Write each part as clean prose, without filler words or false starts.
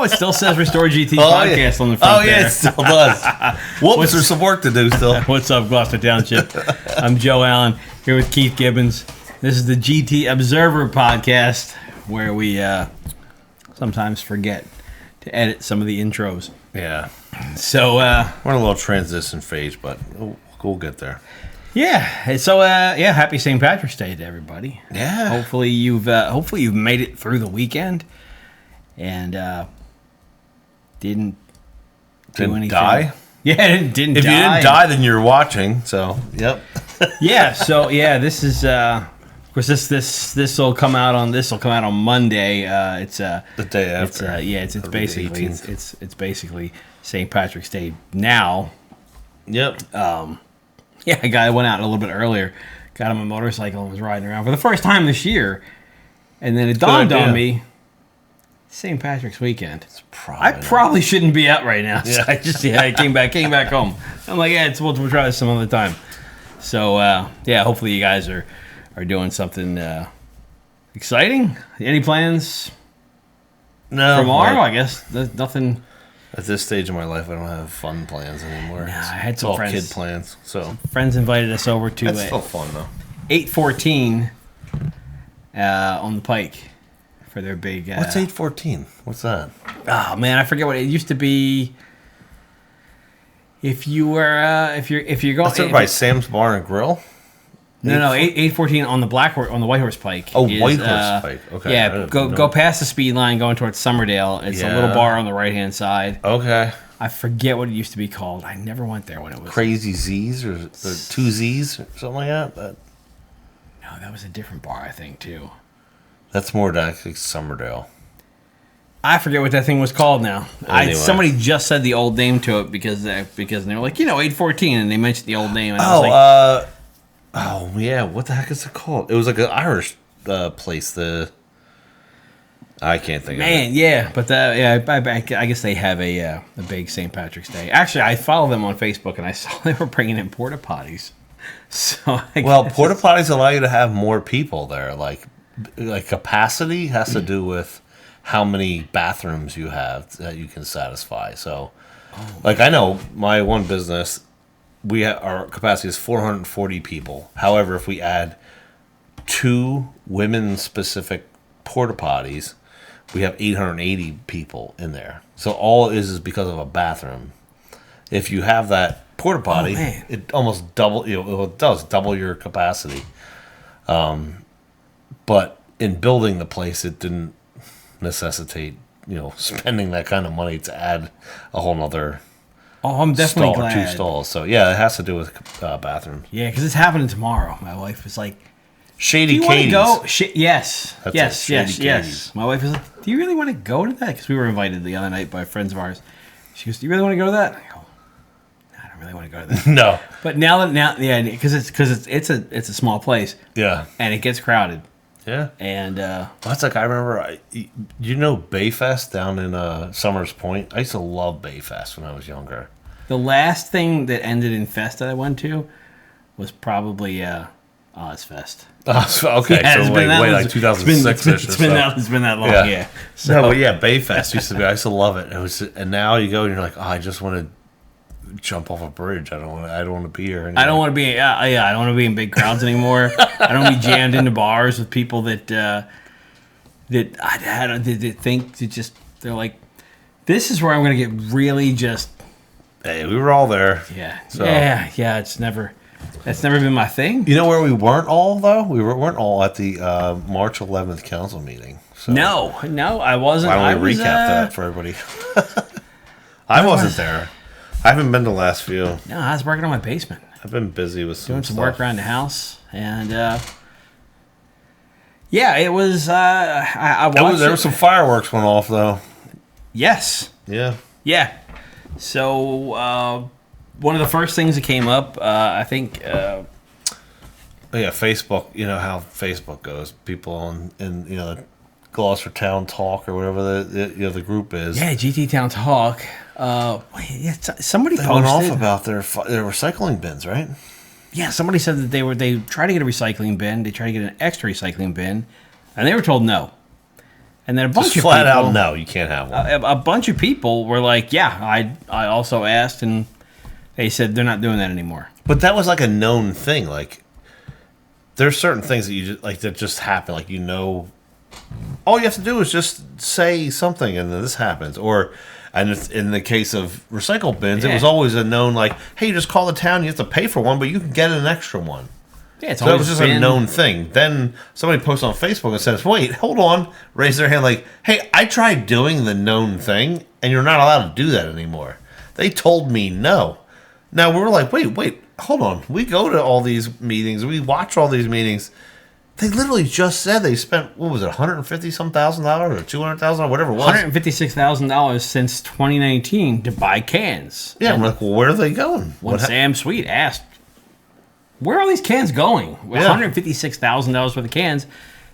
it still says Restore GT Podcast on the front there. Oh, yeah, it still does. Whoops, there's some work to do still. What's up, Gloucester Township? I'm Joe Allen, here with Keith Gibbons. This is the GT Observer Podcast, where we sometimes forget to edit some of the intros. Yeah. So, we're in a little transition phase, but we'll get there. Yeah. So, happy St. Patrick's Day to everybody. Yeah. Hopefully you've made it through the weekend and didn't do anything. Die? Yeah, didn't die. If you didn't die, then you're watching. So, yep. Yeah. So, this is of course this will come out on Monday. It's the day after. It's basically it's basically St. Patrick's Day now. Yep. Yeah, a guy went out a little bit earlier, got on a motorcycle and was riding around for the first time this year. And then it dawned on me, St. Patrick's weekend. I probably shouldn't be out right now. So I came back home. I'm like, we'll try this some other time. So, hopefully you guys are doing something exciting. Any plans No. tomorrow? I guess there's nothing. At this stage of my life, I don't have fun plans anymore. Nah, I had some all friends. kid plans. So Friends invited us over to it's still fun though. 814 on the Pike for their big. What's 814? What's that? Oh man, I forget what it used to be. If you were, if you're going, That's over by Sam's Bar and Grill. No, 814 on the on the White Horse Pike. Oh, White Horse Pike. Okay. Yeah, go past the speed line going towards Somerdale. It's a little bar on the right hand side. Okay. I forget what it used to be called. I never went there when it was Crazy Z's or Two Z's or something like that. No, that was a different bar, I think too. That's more like Somerdale. I forget what that thing was called now. Anyway. Somebody just said the old name to it because they were like, 814, and they mentioned the old name. And I was like, oh yeah, what the heck is it called? It was like an Irish place. I can't think of it. Man, yeah, but I guess they have a big St. Patrick's Day. Actually, I follow them on Facebook, and I saw they were bringing in porta potties. So porta potties allow you to have more people there. Like capacity has to do with how many bathrooms you have that you can satisfy. So, I know my one business. Our capacity is 440 people. However, if we add 2 women-specific porta potties, we have 880 people in there. So all it is because of a bathroom. If you have that porta potty, it almost it does double your capacity. But in building the place, it didn't necessitate spending that kind of money to add a whole nother. Oh, I'm definitely glad. 2 stalls. So, yeah, it has to do with bathrooms. Yeah, because it's happening tomorrow. My wife was like, Shady Katie's. Do you want to go? Yes. That's Yes. My wife was like, do you really want to go to that? Because we were invited the other night by friends of ours. She goes, do you really want to go to that? I go, no, I don't really want to go to that. No. But now, because it's a small place. Yeah. And it gets crowded. Yeah. And that's like, I remember, Bayfest down in Summers Point? I used to love Bayfest when I was younger. The last thing that ended in Fest that I went to was probably Ozfest. Okay, yeah, so like 2006-ish. It's been that long, yeah. So, no, but yeah, Bayfest used to be. I used to love it. And now you go and you're like, I just want to jump off a bridge. I don't want to be here anymore. I don't want to be. I don't want to be in big crowds anymore. I don't want to be jammed into bars with people that think they're like, this is where I'm going to get really just. Hey, we were all there. Yeah. So. Yeah. That's never been my thing. You know where we weren't all though? We weren't all at the March 11th council meeting. So. No, I wasn't. Why don't we recap that for everybody? I wasn't there. I haven't been to the last few. No, I was working on my basement. I've been busy with doing some stuff. work around the house, and it was. I watched. There were some fireworks went off though. Yes. Yeah. Yeah. So one of the first things that came up, I think. Facebook. You know how Facebook goes. People in the Gloucester Town Talk or whatever the group is. Yeah, GT Town Talk. Somebody they posted went off about their recycling bins, right? Yeah, somebody said that they tried to get a recycling bin. They tried to get an extra recycling bin, and they were told no. And then a bunch just of flat people, out, no, you can't have one. A bunch of people were like, yeah, I also asked, and they said they're not doing that anymore. But that was like a known thing. Like, there's certain things that you just, like that just happen. Like, all you have to do is just say something, and then this happens. And it's, in the case of recycle bins, it was always a known, like, hey, you just call the town, you have to pay for one, but you can get an extra one. Yeah, so that was just a known thing. Then somebody posts on Facebook and says, wait, hold on, raise their hand like, hey, I tried doing the known thing, and you're not allowed to do that anymore. They told me no. Now we're like, wait, hold on. We go to all these meetings, we watch all these meetings. They literally just said they spent, what was it, $150,000 or $200,000 or whatever it was. $156,000 since 2019 to buy cans. Yeah, I'm like, well, where are they going? When Sam Sweet asked, where are these cans going? $156,000 worth of cans.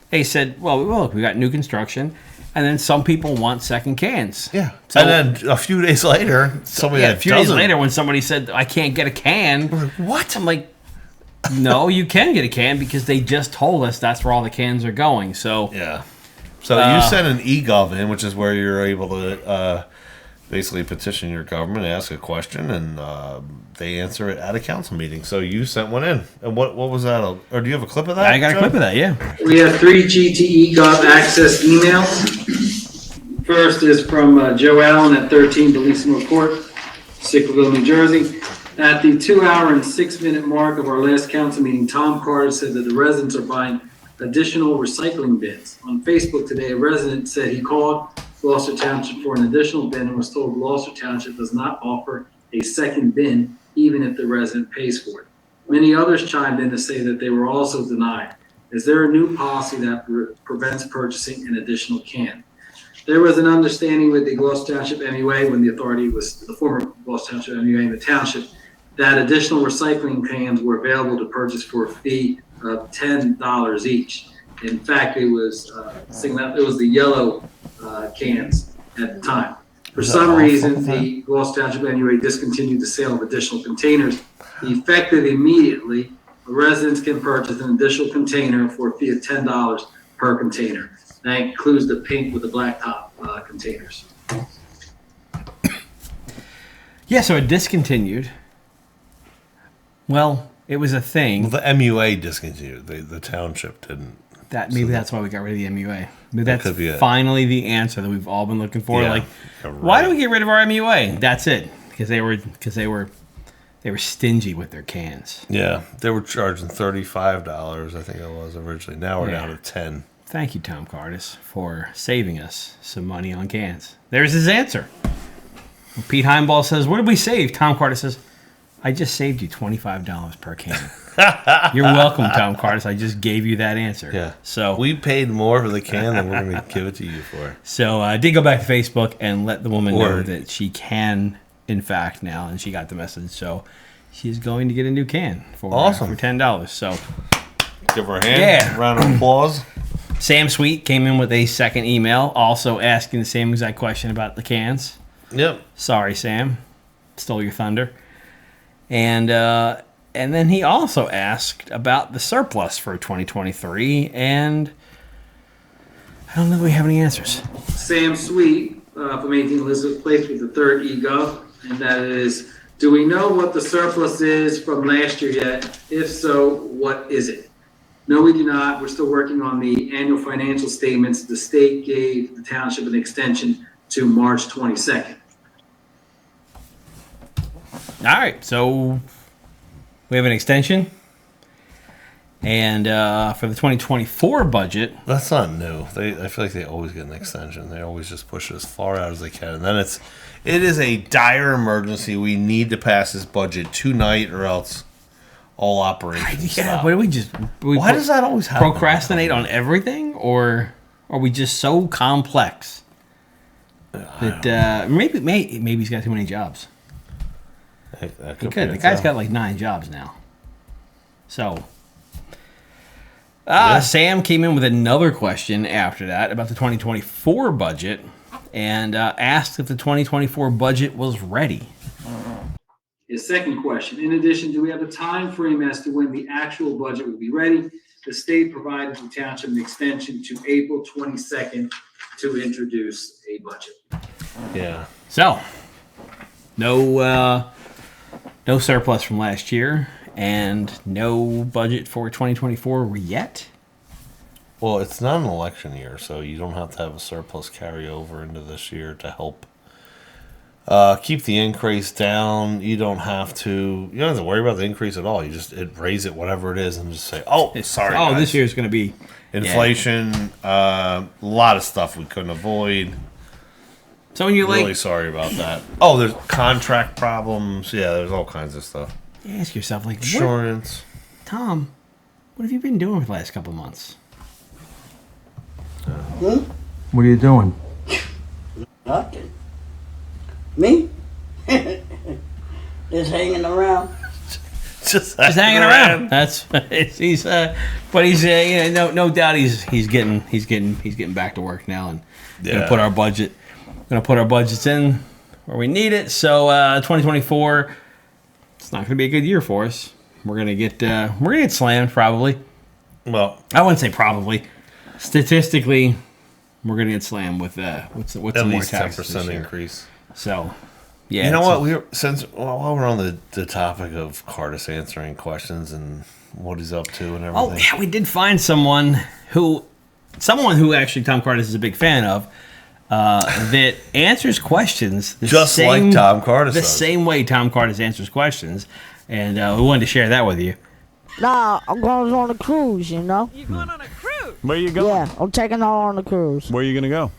They said, well, look, we got new construction, and then some people want second cans. Yeah. So, and then a few days later, when somebody said, I can't get a can. We're like, what? I'm like, no, you can get a can because they just told us that's where all the cans are going. So yeah. So you send an Egov in, which is where you're able to basically petition your government, ask a question, and they answer it at a council meeting. So you sent one in. And what was that? Or do you have a clip of that? I got a clip of that, yeah. We have 3 GT Egov access emails. First is from Joe Allen at 13 Bellissimo Court, Sicklerville, New Jersey. At the 2-hour and 6-minute mark of our last council meeting, Tom Carter said that the residents are buying additional recycling bins. On Facebook today, a resident said he called Gloucester Township for an additional bin and was told Gloucester Township does not offer a second bin, even if the resident pays for it. Many others chimed in to say that they were also denied. Is there a new policy that prevents purchasing an additional can? There was an understanding with the Gloucester Township MUA when the authority was the former Gloucester Township MUA in the township that additional recycling cans were available to purchase for a fee of $10 each. In fact, it was the yellow cans at the time. For some reason, the Gloucester Township MUA discontinued the sale of additional containers. Effective immediately, residents can purchase an additional container for a fee of $10 per container. That includes the pink with the black top containers. Yeah, so it discontinued. Well, it was a thing. Well, the MUA discontinued. The township didn't. That's why we got rid of the MUA. Maybe that's finally the answer that we've all been looking for. Yeah, like, right. Why do we get rid of our MUA? That's it. Because they were stingy with their cans. Yeah, they were charging $35. I think it was originally. Now we're down to $10. Thank you, Tom Cardis, for saving us some money on cans. There's his answer. When Pete Heimball says, "What did we save?" Tom Cardis says, I just saved you $25 per can. You're welcome, Tom Cardis. I just gave you that answer. Yeah. So we paid more for the can than we're going to give it to you for. So I did go back to Facebook and let the woman know that she can, in fact, now, and she got the message. So she's going to get a new can for $10. So give her a hand. Yeah. Round of applause. Sam Sweet came in with a second email, also asking the same exact question about the cans. Yep. Sorry, Sam. Stole your thunder. And then he also asked about the surplus for 2023, and I don't know if we have any answers. Sam Sweet from 18 Elizabeth Place with the third Egov, and that is, do we know what the surplus is from last year yet? If so, what is it? No, we do not. We're still working on the annual financial statements. The state gave the township an extension to March 22nd. All right, so we have an extension, and for the 2024 budget, that's not new. I feel like they always get an extension. They always just push it as far out as they can, and then it is a dire emergency. We need to pass this budget tonight, or else all operations stop. But why does that always happen? Procrastinate on everything, or are we just so complex that maybe he's got too many jobs? The guy's got like 9 jobs now. So, Sam came in with another question after that about the 2024 budget and asked if the 2024 budget was ready. His second question, in addition, do we have a time frame as to when the actual budget will be ready? The state provided the township an extension to April 22nd to introduce a budget. Yeah. So, no surplus from last year, and no budget for 2024 yet. Well, it's not an election year, so you don't have to have a surplus carry over into this year to help keep the increase down. You don't have to worry about the increase at all. You just raise it whatever it is and just say, sorry, guys. This year's going to be inflation, a lot of stuff we couldn't avoid. So when you're really sorry about that. Oh, there's contract problems. Yeah, there's all kinds of stuff. You ask yourself, like, insurance. Tom, what have you been doing for the last couple of months? What are you doing? Nothing. Me? Just hanging around. Just hanging around. That's but he's no doubt he's getting back to work now and gonna put our budgets in where we need it. So 2024, it's not gonna be a good year for us. We're gonna get slammed probably. Well, I wouldn't say probably. Statistically, we're gonna get slammed with what's at more least taxes 10% increase. So, yeah. You know what? While we're on the topic of Cardis answering questions and what he's up to and everything. Oh yeah, we did find someone who actually Tom Cardis is a big fan of. That answers questions just like Tom Cardis does. Same way Tom Cardis answers questions, and we wanted to share that with you. Nah, I'm going on a cruise, You're going on a cruise? Where are you going? Yeah, I'm taking her on a cruise. Where are you going to go?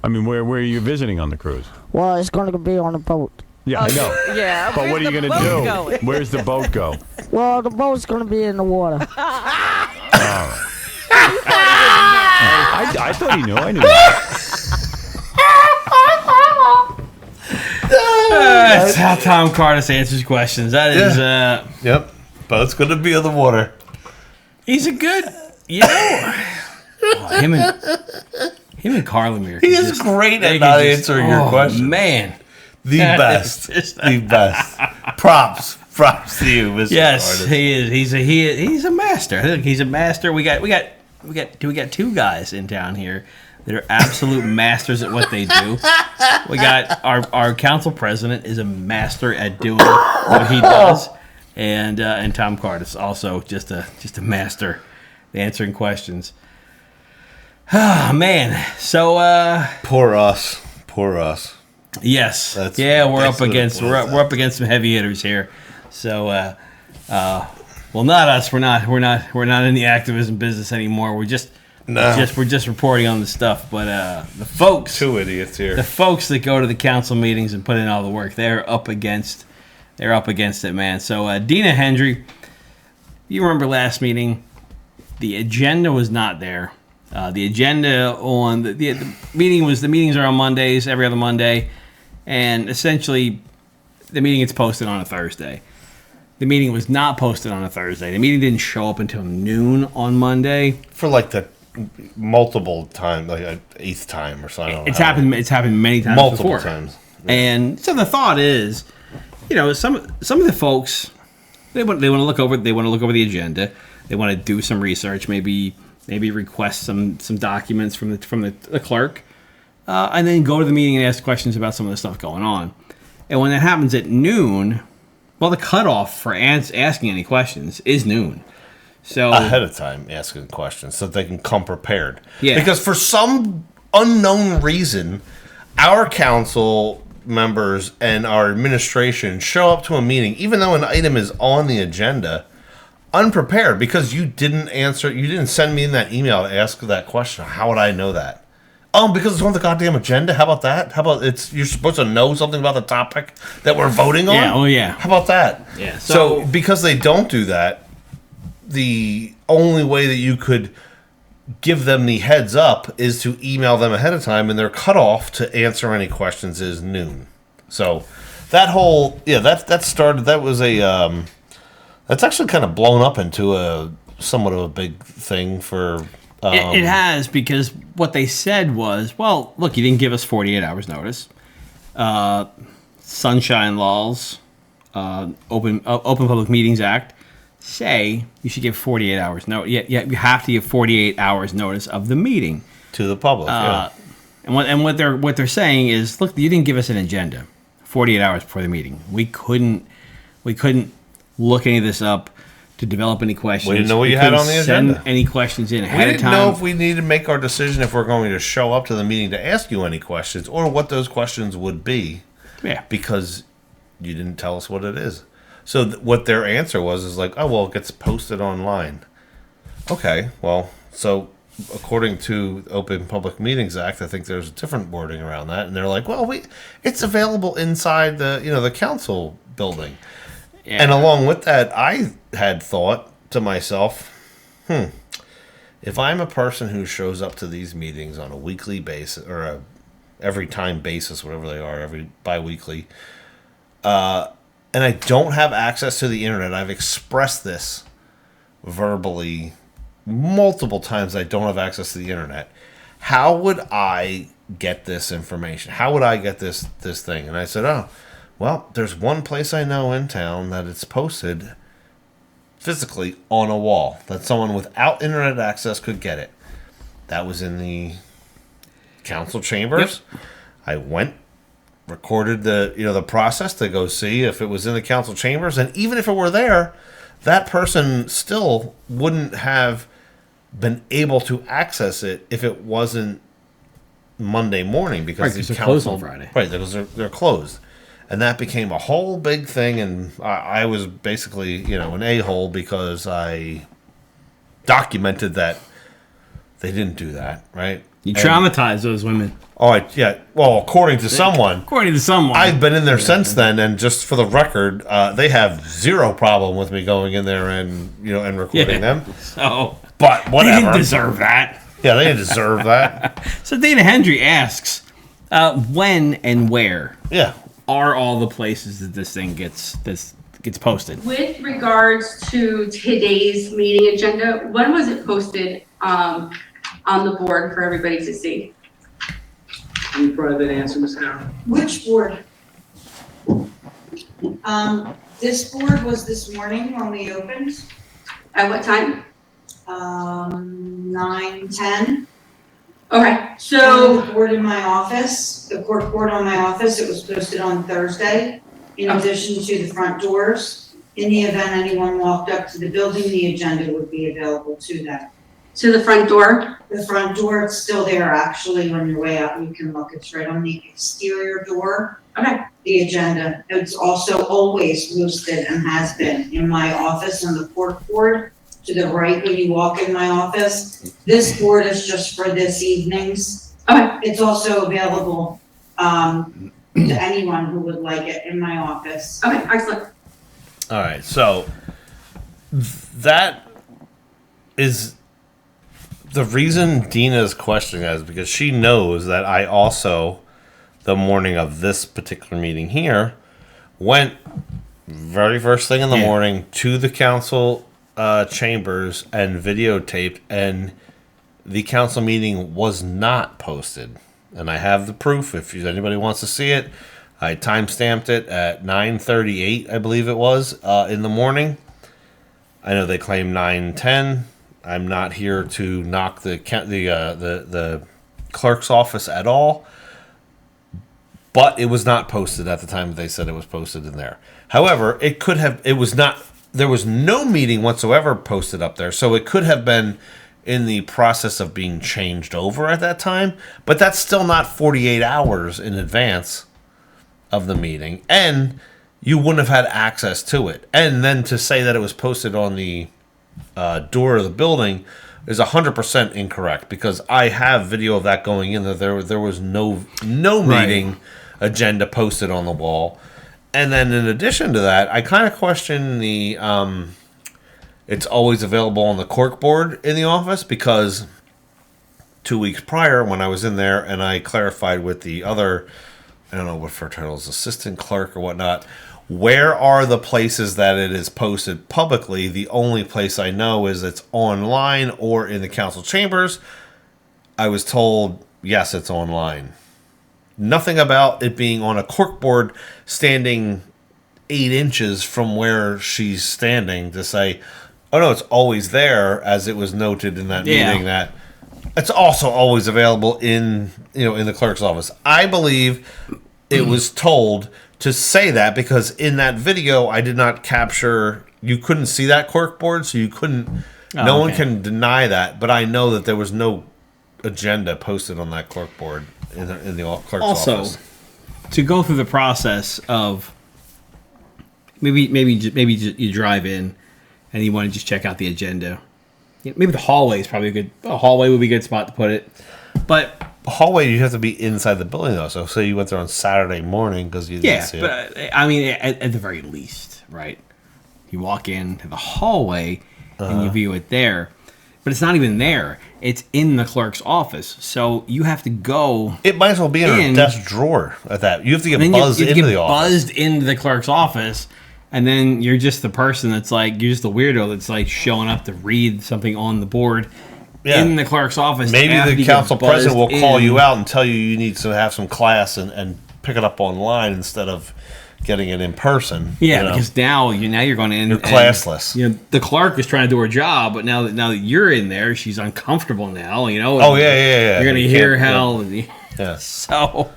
I mean, where are you visiting on the cruise? Well, it's going to be on a boat. Yeah, I know. Yeah, but what are you going to do? Going? Where's the boat go? Well, the boat's going to be in the water. I thought he knew. I knew that. That's how Tom Cardis answers questions. That is, Yep. Boat's going to be in the water. He's a good, him and Carlemere. He is great at not answering your question. Man. The best. The best. Props to you, Mr. Yes, Cardis. he is. He's a master. I think he's a master. We got two guys in town here that are absolute masters at what they do. We got our council president is a master at doing what he does, and Tom Cardis also just a master at answering questions. Oh man, so Poor us. yes, That's we're up what it against was. we're up against some heavy hitters here. So well, not us. We're not in the activism business anymore. We're just reporting on the stuff. But the folks, Two idiots here. the folks that go to the council meetings and put in all the work, they're up against it, man. So Dena Hendy, you remember last meeting, the agenda was not there. The agenda on the meetings are on Mondays, every other Monday, and essentially the meeting gets posted on a Thursday. The meeting was not posted on a Thursday. The meeting didn't show up until noon on Monday. For like the multiple time, like an eighth time or something. It's happened many times multiple before. times. Yeah. And so the thought is, some of the folks they want to look over the agenda. They want to do some research, maybe request some documents from the clerk, and then go to the meeting and ask questions about some of the stuff going on. And when that happens at noon, well, the cutoff for asking any questions is noon. So Ahead of time asking questions so that they can come prepared. Yeah. Because for some unknown reason, our council members and our administration show up to a meeting, even though an item is on the agenda, unprepared because you didn't send me in that email to ask that question. How would I know that? Oh, because it's on the goddamn agenda? How about that? How about you're supposed to know something about the topic that we're voting on? Yeah, oh yeah. How about that? Yeah. So because they don't do that, the only way that you could give them the heads up is to email them ahead of time, and their cutoff to answer any questions is noon. So that whole that started. That was that's actually kind of blown up into a somewhat of a big thing for. It has, because what they said was, well, look, you didn't give us 48 hours notice. Sunshine laws, Open Public Meetings Act say you should give 48 hours. No, you have to give 48 hours notice of the meeting. to the public. Yeah. And what they're saying is, look, you didn't give us an agenda 48 hours before the meeting. We couldn't look any of this up to develop any questions. We didn't know what you had on the agenda. Send any questions in ahead of time. We didn't know if we needed to make our decision if we're going to show up to the meeting to ask you any questions or what those questions would be. Yeah. Because you didn't tell us what it is. So what their answer was is like, oh, well, it gets posted online. Okay, well, so according to the Open Public Meetings Act, I think there's a different wording around that. And they're like, well, it's available inside the council building. Yeah. And along with that, I had thought to myself, if I'm a person who shows up to these meetings on a weekly basis or a every time basis, whatever they are, every bi-weekly, and I don't have access to the internet, I've expressed this verbally multiple times, I don't have access to the internet. How would I get this information? How would I get this thing? And I said, oh, well, there's one place I know in town that it's posted physically on a wall that someone without internet access could get it. That was in the council chambers. Yep. I went, recorded the process to go see if it was in the council chambers, and even if it were there, that person still wouldn't have been able to access it if it wasn't Monday morning because they're closed on Friday. Right, because they're closed. And that became a whole big thing, and I was basically, an a-hole because I documented that they didn't do that, right? You traumatized those women. Oh, yeah. Well, according to someone. According to someone. I've been in there since then, and just for the record, they have zero problem with me going in there and recording them. So, but whatever. They didn't deserve that. Yeah, they didn't deserve that. So Dena Hendy asks, when and where? Yeah. Are all the places that this thing gets posted? With regards to today's meeting agenda, when was it posted on the board for everybody to see? Any private answer, Ms. Howard? Which board? This board was this morning when we opened. At what time? 9:10. Okay, so the board in my office, the court board on my office, it was posted on Thursday. In addition to the front doors, in the event anyone walked up to the building, the agenda would be available to them. To the front door? The front door, it's still there actually. When you're way out, you can look. It's right on the exterior door. Okay. The agenda. It's also always posted and has been in my office on the court board. To the right when you walk in my office. This board is just for this evening's. Okay. It's also available to anyone who would like it in my office. Okay, excellent. All right, so that is the reason Dena is questioning that is because she knows that I also, the morning of this particular meeting here, went very first thing in the morning to the council chambers and videotaped, and the council meeting was not posted. And I have the proof if anybody wants to see it. I timestamped it at 9:38, I believe it was, in the morning. I know they claim 9:10. I'm not here to knock the clerk's office at all, but it was not posted at the time they said it was posted in there. However, it could have. It was not. There was no meeting whatsoever posted up there, so it could have been in the process of being changed over at that time, but that's still not 48 hours in advance of the meeting, and you wouldn't have had access to it. And then to say that it was posted on the door of the building is 100% incorrect, because I have video of that going in, that there was no meeting agenda posted on the wall. And then in addition to that, I kind of question the it's always available on the cork board in the office, because 2 weeks prior when I was in there and I clarified with the other, I don't know what her title is, assistant clerk or whatnot, where are the places that it is posted publicly? The only place I know is it's online or in the council chambers. I was told, yes, it's online. Nothing about it being on a corkboard standing 8 inches from where she's standing to say, oh no, it's always there, as it was noted in that meeting that it's also always available in the clerk's office. I believe it was told to say that because in that video I did not capture. You couldn't see that cork board, so you couldn't. No one can deny that. But I know that there was no agenda posted on that cork board in the clerk's office. Also, to go through the process of maybe you drive in and you want to just check out the agenda. Maybe the hallway is probably a hallway would be a good spot to put it. But the hallway, you have to be inside the building though. So say you went there on Saturday morning because you didn't see it. But I mean, at the very least, right? You walk into the hallway and you view it there. But it's not even there. It's in the clerk's office. So you have to go. It might as well be in a desk drawer at that. You have to get buzzed into the office. Buzzed into the clerk's office. And then you're just the person that's like, you're just the weirdo that's like showing up to read something on the board in the clerk's office. Maybe the council president will call you out and tell you need to have some class and pick it up online instead of getting it in person. Yeah, because now you're going in. You're classless. The clerk is trying to do her job, but now that you're in there, she's uncomfortable now. Oh yeah. You're going to hear how. Yeah. So.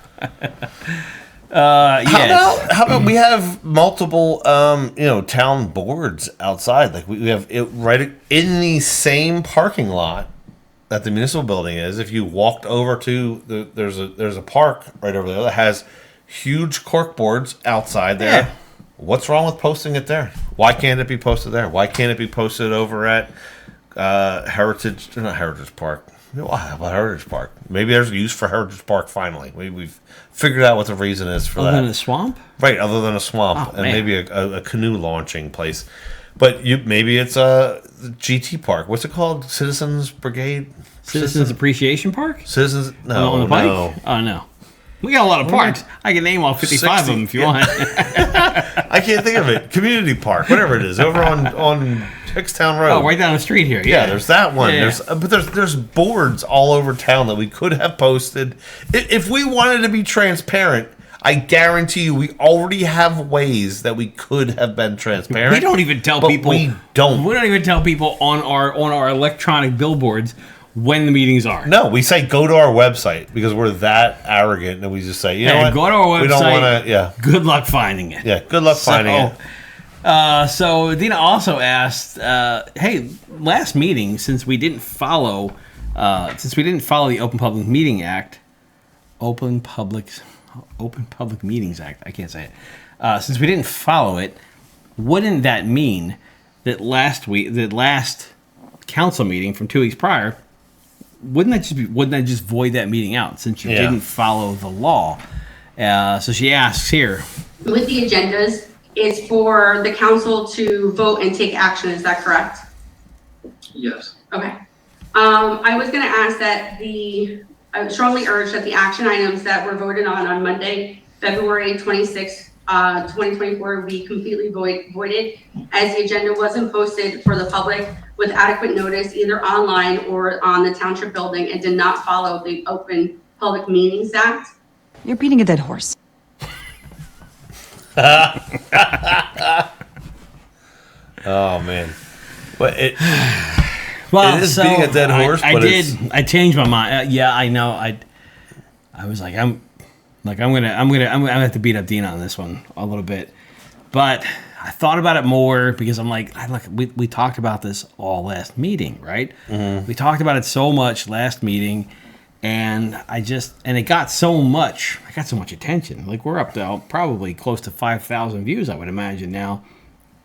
How about we have multiple town boards outside? Like we have it right in the same parking lot that the municipal building is. If you walked over to there's a park right over there that has huge cork boards outside there. Yeah. What's wrong with posting it there? Why can't it be posted there? Why can't it be posted over at Heritage Park? Well, how about Heritage Park? Maybe there's a use for Heritage Park finally. We've figured out what the reason is for that. Other than a swamp? Right, other than a swamp. And maybe a canoe launching place. But maybe it's a GT Park. What's it called? Citizens Brigade? Citizens Appreciation Park? Citizens... No, on the bike? Oh, no. We got a lot of parks. I can name all 55 of them if you want. I can't think of it. Community Park, whatever it is, over on Hickstown Road. Oh, right down the street here. Yeah, there's that one. Yeah. There's boards all over town that we could have posted. If we wanted to be transparent, I guarantee you we already have ways that we could have been transparent. We don't even tell people. We don't even tell people on our electronic billboards when the meetings are. No, we say go to our website because we're that arrogant and we just say, you know what? Go to our website. We don't want to, yeah. Good luck finding it. Yeah, good luck finding it. So Dena also asked, hey, last meeting, since we didn't follow the Open Public Meeting Act, Open Public Meetings Act, I can't say it. Since we didn't follow it, wouldn't that mean that last council meeting from 2 weeks prior, wouldn't that just void that meeting out since you didn't follow the law? So she asks here. With the agendas, it's for the council to vote and take action. Is that correct? Yes. Okay. I was going to ask that I would strongly urge that the action items that were voted on Monday, February 26th, 2024, be completely voided, as the agenda wasn't posted for the public with adequate notice, either online or on the township building, and did not follow the Open Public Meetings Act. You're beating a dead horse. Oh man, but it is so beating a dead horse. I changed my mind. Yeah, I know. I was like, I'm gonna have to beat up Dena on this one a little bit, but I thought about it more because I'm like, we talked about this all last meeting, right? Mm-hmm. We talked about it so much last meeting, and it got so much attention. Like we're up to probably close to 5,000 views, I would imagine now.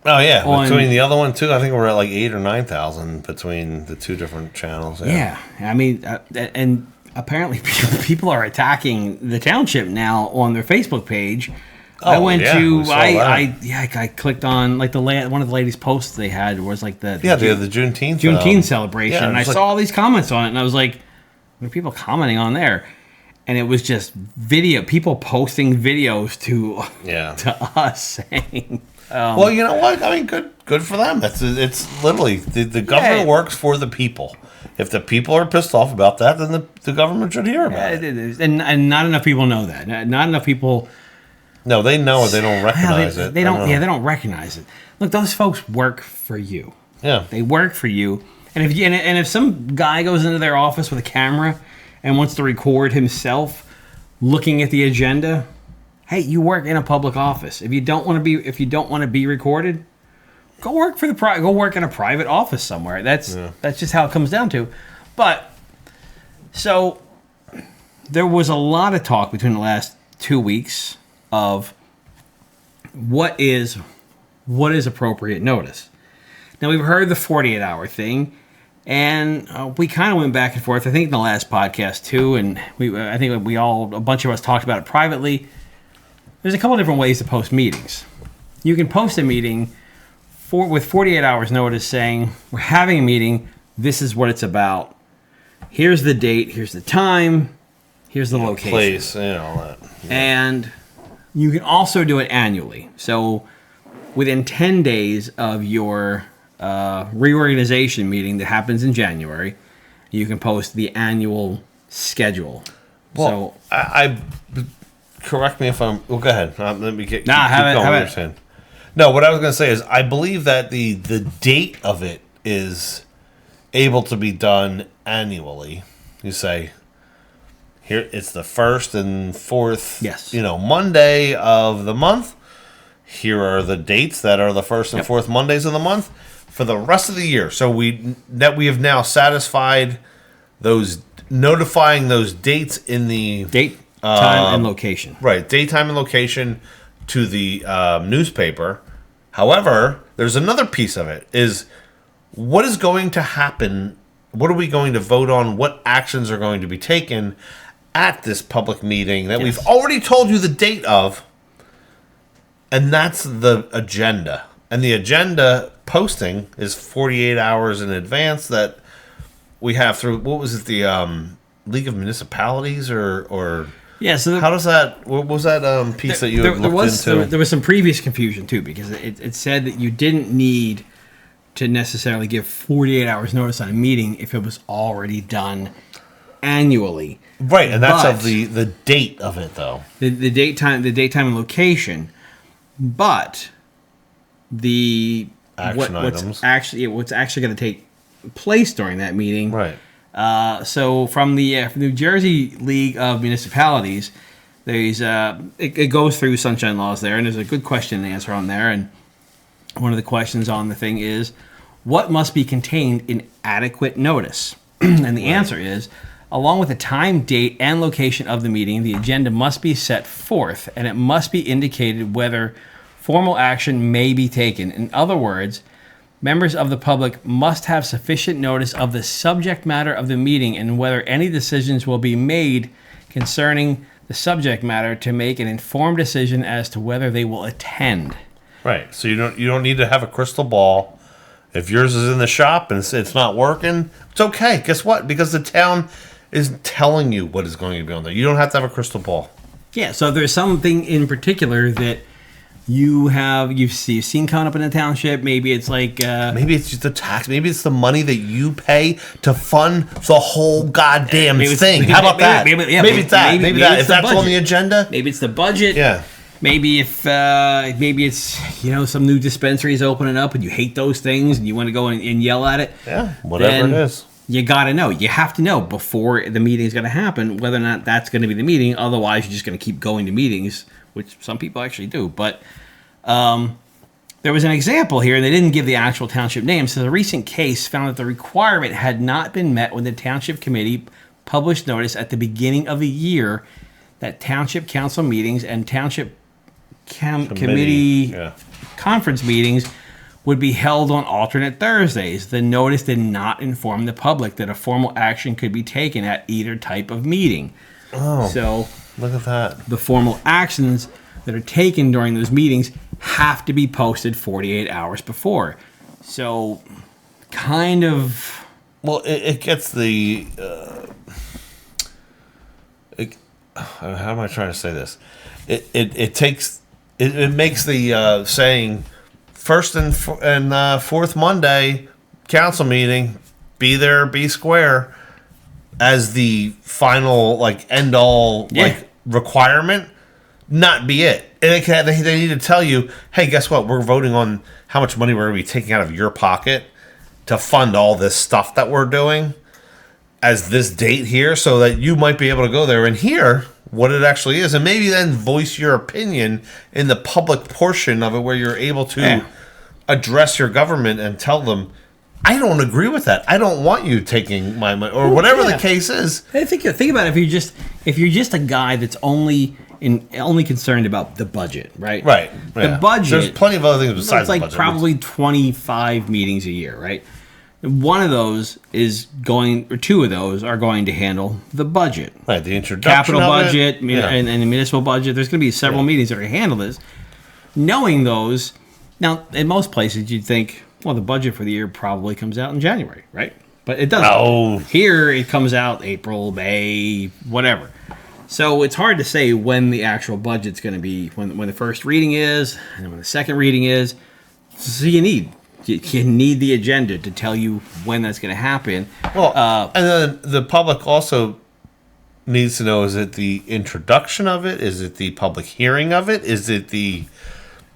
Oh yeah, between the other one too, I think we're at like 8,000 or 9,000 between the two different channels. Yeah, I mean, and apparently people are attacking the township now on their Facebook page. I clicked on like one of the ladies' posts they had was like the Juneteenth celebration, and I saw all these comments on it, and I was like, what are people commenting on there? And it was just people posting videos to us saying. Well, you know what? I mean, good for them. It's literally the government works for the people. If the people are pissed off about that, then the government should hear about it. And not enough people know that. Not enough people. No, they know it. They don't recognize it. They don't recognize it. Look, those folks work for you. Yeah, they work for you, And if some guy goes into their office with a camera and wants to record himself looking at the agenda, hey, you work in a public office. If you don't want to be recorded, go work in a private office somewhere. That's just how it comes down to. But so there was a lot of talk between the last 2 weeks of what is appropriate notice. Now, we've heard the 48-hour thing, and we kind of went back and forth, I think, in the last podcast, too, and I think a bunch of us talked about it privately. There's a couple different ways to post meetings. You can post a meeting with 48 hours notice saying, we're having a meeting, this is what it's about, here's the date, here's the time, here's the location. Place, and all that. Yeah. And you can also do it annually. So within 10 days of your reorganization meeting that happens in January, you can post the annual schedule. Well, so I correct me if I'm. Well, go ahead. Let me keep have it. No, what I was going to say is I believe that the date of it is able to be done annually. You say here it's the 1st and 4th, Monday of the month. Here are the dates that are the 1st and 4th Mondays of the month for the rest of the year. So we have now satisfied those, notifying those dates in the date, time, and location. Right, date, time, and location to the newspaper. However, there's another piece of it, is what is going to happen, what are we going to vote on, what actions are going to be taken at this public meeting that we've already told you the date of, and that's the agenda. And the agenda posting is 48 hours in advance that we have through, what was it, the League of Municipalities or yeah, so how does that? What was that piece that you had looked into? There was some previous confusion too, because it said that you didn't need to necessarily give 48 hours notice on a meeting if it was already done annually. Right, and that's of the date of it, though. The date, time, and location, but the what's actually going to take place during that meeting, right? So from the New Jersey League of Municipalities, there's it goes through sunshine laws there, and there's a good question and answer on there. And one of the questions on the thing is, what must be contained in adequate notice? And the answer is, along with the time, date, and location of the meeting, the agenda must be set forth, and it must be indicated whether formal action may be taken. In other words, members of the public must have sufficient notice of the subject matter of the meeting and whether any decisions will be made concerning the subject matter to make an informed decision as to whether they will attend. Right. So you don't need to have a crystal ball. If yours is in the shop and it's not working, it's okay. Guess what? Because the town is telling you what is going to be on there. You don't have to have a crystal ball. Yeah. So if there's something in particular that you've seen coming up in the township, maybe it's like maybe it's just the tax, maybe it's the money that you pay to fund the whole goddamn thing. How about that? Maybe it's that. Maybe that. If that's on the agenda, maybe it's the budget. Yeah. Maybe if maybe it's some new dispensary is opening up and you hate those things and you want to go and yell at it. Yeah. Whatever it is. You got to know. You have to know before the meeting is going to happen whether or not that's going to be the meeting. Otherwise, you're just going to keep going to meetings, which some people actually do. But there was an example here, and they didn't give the actual township name. So the recent case found that the requirement had not been met when the township committee published notice at the beginning of the year that township council meetings and township committee conference meetings would be held on alternate Thursdays. The notice did not inform the public that a formal action could be taken at either type of meeting. Oh, so look at that. The formal actions that are taken during those meetings have to be posted 48 hours before. So, kind of... Well, it gets the... how am I trying to say this? It takes... It makes the saying... First and fourth Monday council meeting, be there, be square, as the final end all requirement, not be it. And they need to tell you, hey, guess what? We're voting on how much money we're going to be taking out of your pocket, to fund all this stuff that we're doing as this date here, so that you might be able to go there and hear what it actually is, and maybe then voice your opinion in the public portion of it, where you're able to address your government and tell them, I don't agree with that. I don't want you taking my money, or whatever the case is. I think about it, if you're just a guy that's only concerned about the budget, right? Right. The budget. There's plenty of other things besides the budget. budget. It's like probably 25 meetings a year, right? One of those is going, or two of those are going to handle the budget. Right, the introduction capital of budget, it. and the municipal budget. There's going to be several meetings that are going to handle this. Knowing those, now in most places you'd think, well, the budget for the year probably comes out in January, right? But it doesn't. No. Here it comes out April, May, whatever. So it's hard to say when the actual budget's going to be, when the first reading is, and when the second reading is. So you need the agenda to tell you when that's going to happen. Well, and then the public also needs to know: is it the introduction of it? Is it the public hearing of it? Is it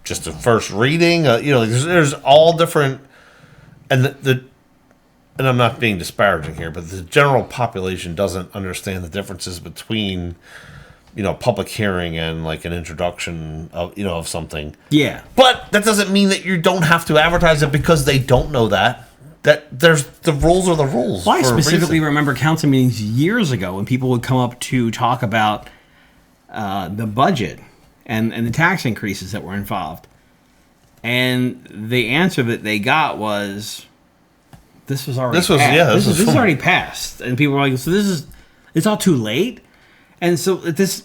just the first reading? There's all different, and and I'm not being disparaging here, but the general population doesn't understand the differences between, public hearing and like an introduction of something. Yeah. But that doesn't mean that you don't have to advertise it, because they don't know that. That there's the rules are the rules. Well, I specifically remember council meetings years ago when people would come up to talk about the budget and the tax increases that were involved. And the answer that they got was, this was already passed. This is already passed. And people were like, so it's all too late? And so this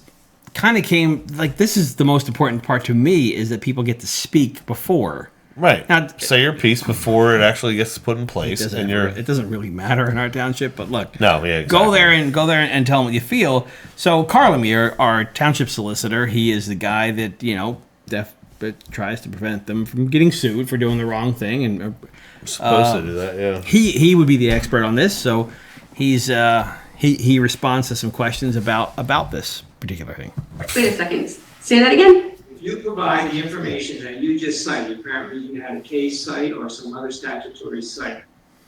kind of came, like, this is the most important part to me, is that people get to speak before. Right. Now, say your piece before it actually gets put in place. It doesn't really matter in our township, but look. No, yeah, exactly. Go there and tell them what you feel. So Carlemere, our township solicitor, he is the guy that, that tries to prevent them from getting sued for doing the wrong thing, and supposed to do that. Yeah. He would be the expert on this, so he's he responds to some questions about this particular thing. Wait a second. Say that again? If you provide the information that you just cited, apparently you had a case site or some other statutory site,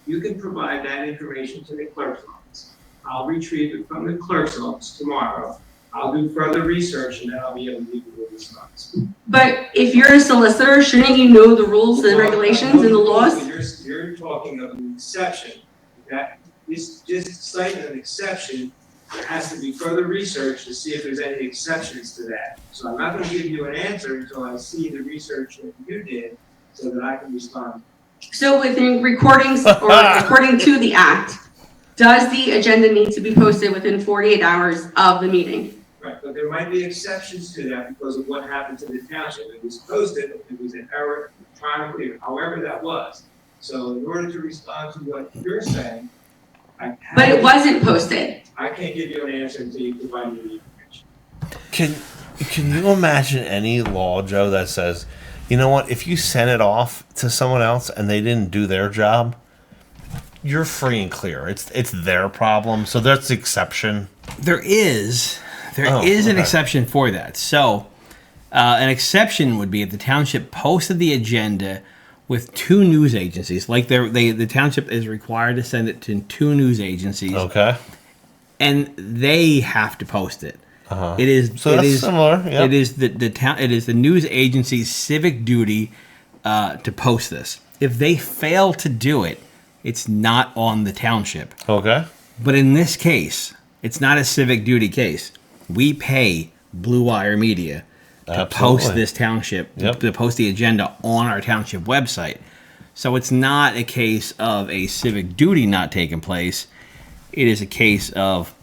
you can provide that information to the clerk's office. I'll retrieve it from the clerk's office tomorrow. I'll do further research, and then I'll be able to give you a response. But if you're a solicitor, shouldn't you know the rules and regulations and the laws? You're talking of an exception. That is just citing an exception. There has to be further research to see if there's any exceptions to that. So I'm not going to give you an answer until I see the research that you did, so that I can respond. So within recordings, or according to the act, does the agenda need to be posted within 48 hours of the meeting? Right, but there might be exceptions to that because of what happened to the township. It was posted, it was an error, electronically, or however that was. So in order to respond to what you're saying, but it wasn't posted. I can't give you an answer until you provide me the information. Can you imagine any law, Joe, that says, you know what, if you send it off to someone else and they didn't do their job, you're free and clear. It's their problem. So that's the exception. There is an exception for that. So an exception would be if the township posted the agenda with two news agencies. Like the township is required to send it to two news agencies. Okay. And they have to post it. Uh-huh. It is similar. Yep. It is the news agency's civic duty to post this. If they fail to do it, it's not on the township. Okay. But in this case, it's not a civic duty case. We pay Blue Wire Media to post this township, to post the agenda on our township website. So it's not a case of a civic duty not taking place. It is a case of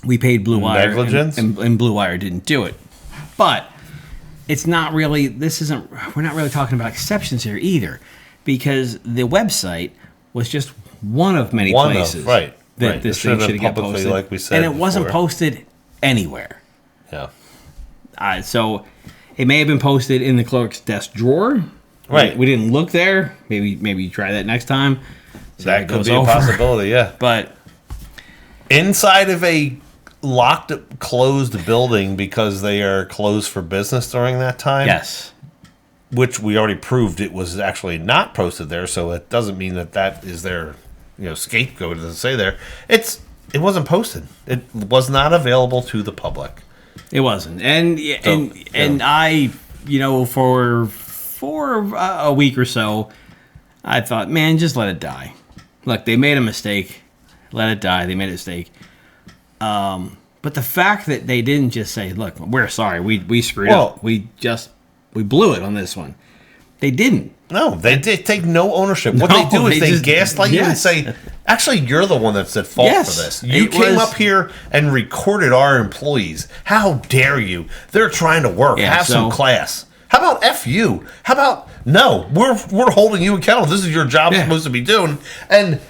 we paid Blue Wire negligence, and Blue Wire didn't do it. But it's not really. We're not really talking about exceptions here either, because the website was just one of many places that this thing should have got posted, like we said, and it wasn't posted anywhere. Yeah. So it may have been posted in the clerk's desk drawer. Right. We didn't look there. Maybe you try that next time. So that could be a possibility. Yeah. But inside of a locked, closed building because they are closed for business during that time. Yes. which we already proved it was actually not posted there. So it doesn't mean that is their scapegoat, doesn't say there. It wasn't posted. It was not available to the public. It wasn't, and I, for a week or so, I thought, man, just let it die. Look, they made a mistake. Let it die. They made a mistake. But the fact that they didn't just say, look, we're sorry, we screwed up. We blew it on this one. They didn't. No, they did take no ownership. What they do is they gaslight you and say, actually, you're the one that's at fault for this. You came up here and recorded our employees. How dare you? They're trying to work. Have some class. How about F you? How about, no, we're holding you accountable. This is your job supposed to be doing. And,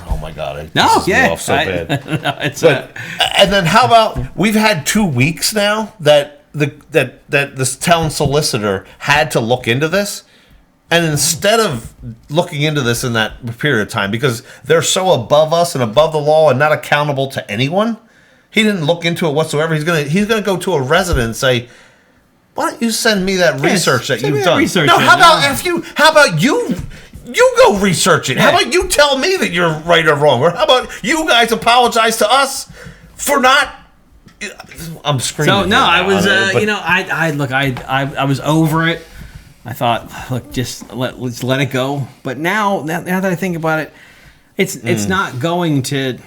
oh my God, it pisses me off so bad. And then how about, we've had 2 weeks now that this town solicitor had to look into this, and instead of looking into this in that period of time, because they're so above us and above the law and not accountable to anyone, he didn't look into it whatsoever. He's gonna go to a resident and say, why don't you send me that research that you've done? No, how about you go research it? How about you tell me that you're right or wrong? Or how about you guys apologize to us for not... I'm screaming. So no, I was, I was over it. I thought, look, just let's let it go. But now that I think about it, it's not going to.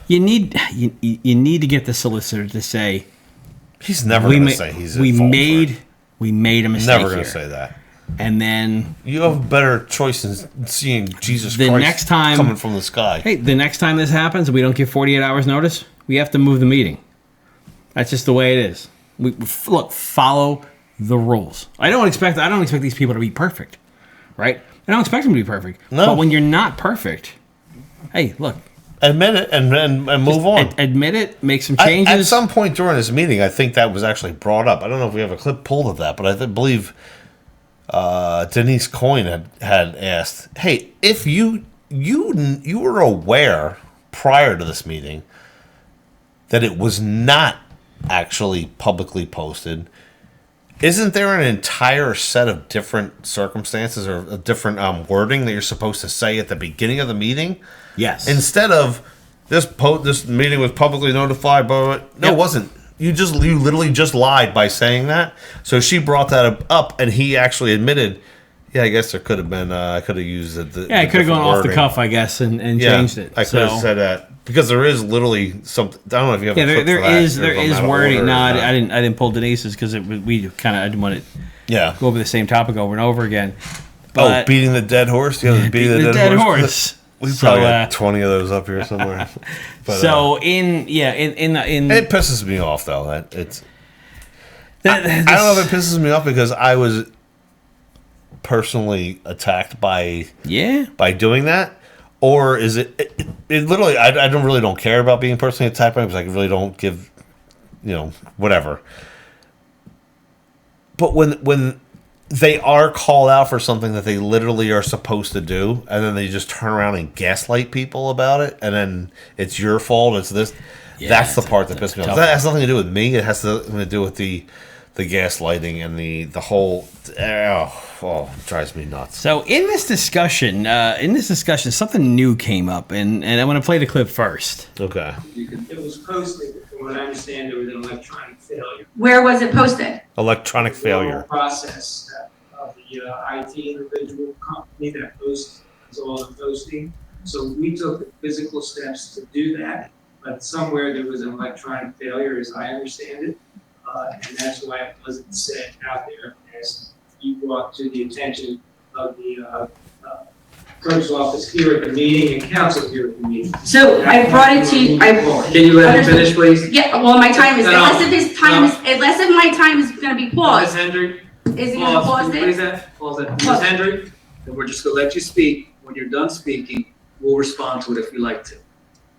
You need to get the solicitor to say. He's never going to say he's. We made a mistake. Never going to say that. And then you have a better choice in seeing Jesus Christ next time coming from the sky. Hey, the next time this happens, and we don't give 48 hours notice, we have to move the meeting. That's just the way it is. Follow the rules. I don't expect these people to be perfect, right? I don't expect them to be perfect. No. But when you're not perfect, hey, look. Admit it and move on. Admit it, make some changes. At some point during this meeting, I think that was actually brought up. I don't know if we have a clip pulled of that, but I believe Denise Coyne had asked, hey, if you were aware prior to this meeting that it was not actually publicly posted, isn't there an entire set of different circumstances or a different wording that you're supposed to say at the beginning of the meeting? Yes. Instead of this meeting was publicly notified, but no, it wasn't. You literally just lied by saying that. So she brought that up, and he actually admitted, yeah, I guess there could have been. I could have used it. I could have gone off the cuff, I guess, and changed it. I could have said that because there is literally something. I don't know if you have. Yeah, there is wording. No, I didn't pull Denise's because we kind of didn't want to. Yeah. Go over the same topic over and over again. But, beating the dead horse. Yeah, beating the dead horse. We probably got 20 of those up here somewhere. But, it pisses me off though. I don't know if it pisses me off because I was personally attacked by doing that, or is it literally? I don't care about being personally attacked by it because I really don't give, whatever. But when they are called out for something that they literally are supposed to do, and then they just turn around and gaslight people about it, and then it's your fault. It's this. Yeah, that's the part that pisses me off. That has nothing to do with me. It has to do with the gaslighting and the whole. It drives me nuts. So in this discussion, something new came up, and I want to play the clip first. Okay. It was posted. From what I understand, there was an electronic failure. Where was it posted? Electronic failure. Process of the IT individual company that posts all the posting. So we took the physical steps to do that, but somewhere there was an electronic failure, as I understand it, and that's why it wasn't set out there as you brought to the attention of the clerk's office here at the meeting and council here at the meeting. So I brought it to you. Can you let me finish, please? Yeah. Well, my time is unless if my time is going to be paused. Ms. Hendry, is he going to pause it? Pause it. Ms. Hendry, and we're just going to let you speak. When you're done speaking, we'll respond to it if you like to.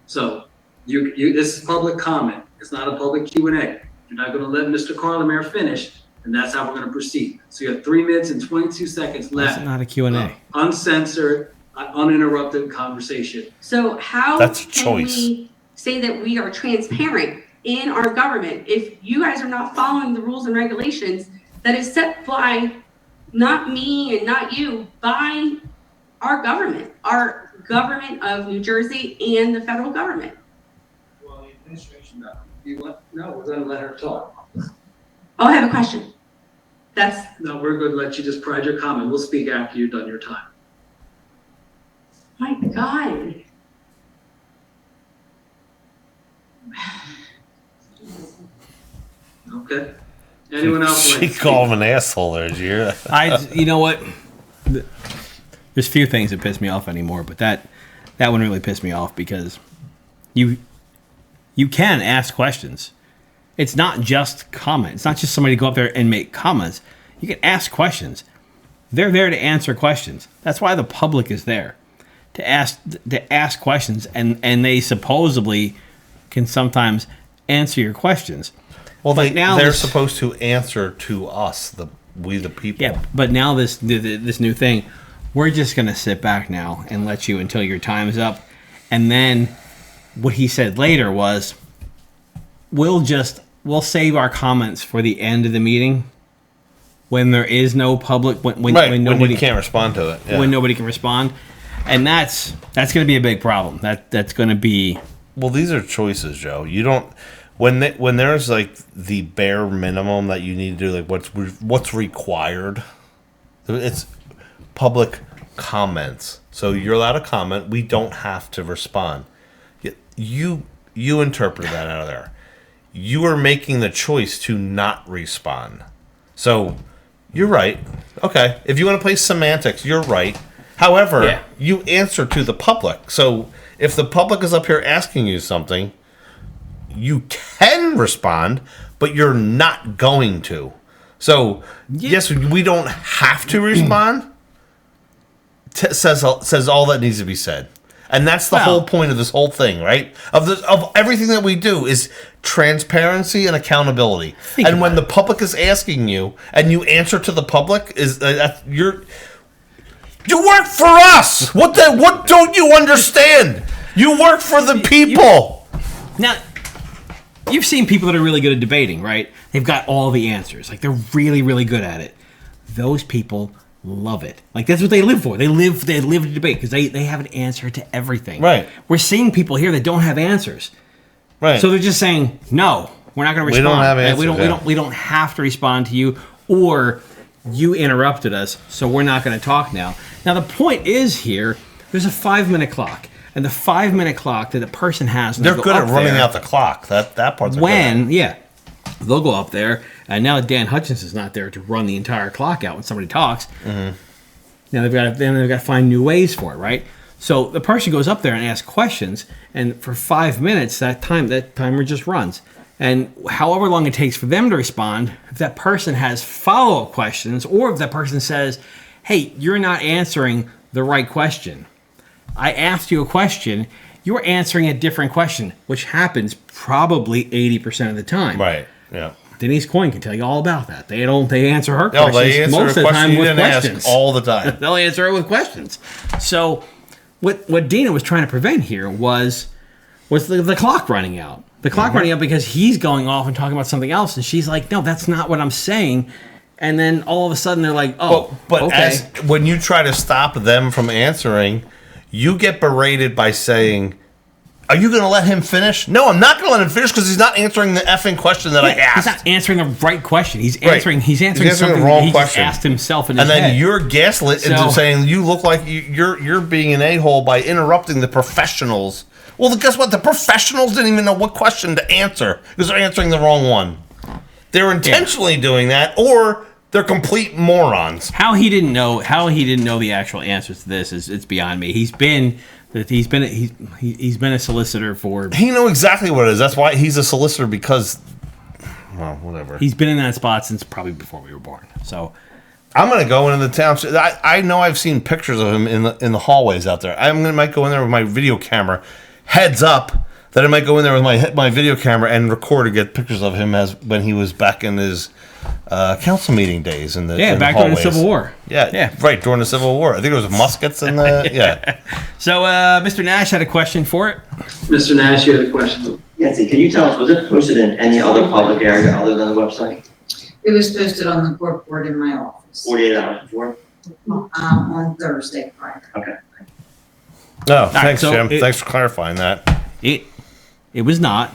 So this is public comment. It's not a public Q&A. You're not going to let Mr. Carlemere finish. And that's how we're going to proceed. So you have 3 minutes and 22 seconds left. That's not a Q&A. Uncensored, uninterrupted conversation. So how that's can we say that we are transparent in our government if you guys are not following the rules and regulations that is set by not me and not you, by our government of New Jersey and the federal government. Well, the administration, No, we're gonna let her talk. Oh, I have a question. No, we're gonna let you just provide your comment. We'll speak after you've done your time. My God. Okay. Anyone else? She called him an asshole there, did you hear that? You know what? There's few things that piss me off anymore, but that one really pissed me off because you can ask questions. It's not just comment. It's not just somebody go up there and make comments. You can ask questions. They're there to answer questions. That's why the public is there, to ask questions, and they supposedly can sometimes answer your questions. Well, they're supposed to answer to us, we the people. Yeah, but now this new thing, we're just going to sit back now and let you until your time is up. And then what he said later was, we'll save our comments for the end of the meeting when there is no public, when nobody can't respond to it. Yeah. When nobody can respond. And that's going to be a big problem. That's going to be... Well, these are choices, Joe. You don't... When there's like the bare minimum that you need to do, like what's required, it's public comments. So you're allowed to comment. We don't have to respond. You interpreted that out of there. You are making the choice to not respond. So you're right. Okay, if you want to play semantics, you're right. However, you answer to the public. So if the public is up here asking you something, you can respond, but you're not going to. So, yes, we don't have to respond. Says all that needs to be said. And that's the whole point of this whole thing, right? Of everything that we do is transparency and accountability. And when the public is asking you and you answer to the public, you work for us. What don't you understand? You work for the people. Now, you've seen people that are really good at debating, right? They've got all the answers. Like, they're really, really good at it. Those people love it. Like, that's what they live for. They live to debate because they have an answer to everything. Right. We're seeing people here that don't have answers. Right. So they're just saying, no, we're not going to respond. We don't have answers. We don't have to respond to you, or you interrupted us, so we're not going to talk now. Now, the point is here, there's a 5-minute clock. And the 5-minute clock that the person has... They're good at running out the clock. That part's they'll go up there, and now Dan Hutchinson's not there to run the entire clock out when somebody talks. Mm-hmm. Now they've got to find new ways for it, right? So the person goes up there and asks questions, and for 5 minutes, that timer just runs. And however long it takes for them to respond, if that person has follow-up questions, or if that person says, hey, you're not answering the right question. I asked you a question, you're answering a different question, which happens probably 80% of the time. Right, yeah. Denise Coyne can tell you all about that. They answer her questions they answer most of the time with questions. Ask all the time. They'll answer it with questions. So what Dena was trying to prevent here was the clock running out. The clock running out because he's going off and talking about something else, and she's like, no, that's not what I'm saying. And then all of a sudden they're like, oh, but okay. When you try to stop them from answering... You get berated by saying, are you going to let him finish? No, I'm not going to let him finish because he's not answering the effing question that I asked. He's not answering the right question. He's answering something the wrong that he question. Just asked himself in his head. And then head. you're gaslit into saying you look like you're being an a-hole by interrupting the professionals. Well, guess what? The professionals didn't even know what question to answer because they're answering the wrong one. They're intentionally doing that, or... They're complete morons. How he didn't know the actual answers to this it's beyond me. He's been a solicitor for. He knows exactly what it is. That's why he's a solicitor because, well, whatever. He's been in that spot since probably before we were born. So I'm gonna go into the township. I know I've seen pictures of him in the hallways out there. Might go in there with my video camera. Heads up that I might go in there with my video camera and record to get pictures of him as when he was back in his. Council meeting days in the back during the Civil War. Yeah, right during the Civil War. I think it was muskets and So Mr. Nash had a question for it. Mr. Nash, you had a question. Yancy, can you tell us, was it posted in any other public area other than the website? It was posted on the court board in my office, 48 hours before? on Thursday prior. Okay. No, thanks, so Jim. it- Thanks for clarifying that. It was not.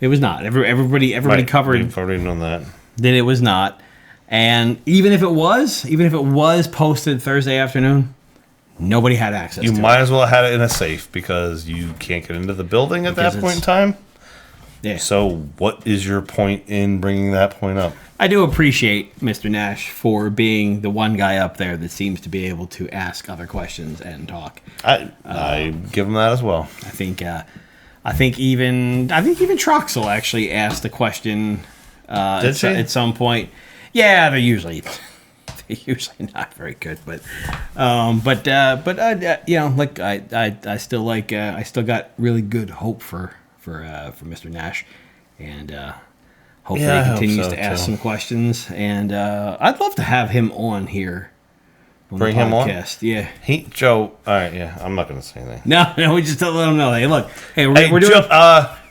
It was not. Everybody Right, covered we've already known that. that it was not. And even if it was posted Thursday afternoon, nobody had access You to might it. as well have had it in a safe because you can't get into the building at Because that point in it's- time. Yeah. So, what is your point in bringing that point up? I do appreciate Mr. Nash for being the one guy up there that seems to be able to ask other questions and talk. I give him that as well. I think even Troxel actually asked a question Did she? at some point. Yeah, they're usually not very good, but you know, like I still got really good hope for Mr. Nash, and hopefully Yeah, I he hope continues so, to ask too. some questions. And I'd love to have him on here. Bring him on? Yeah. Joe. All right, yeah. I'm not going to say anything. No, we just don't let him know. Hey, look. Hey, Hey, we're doing.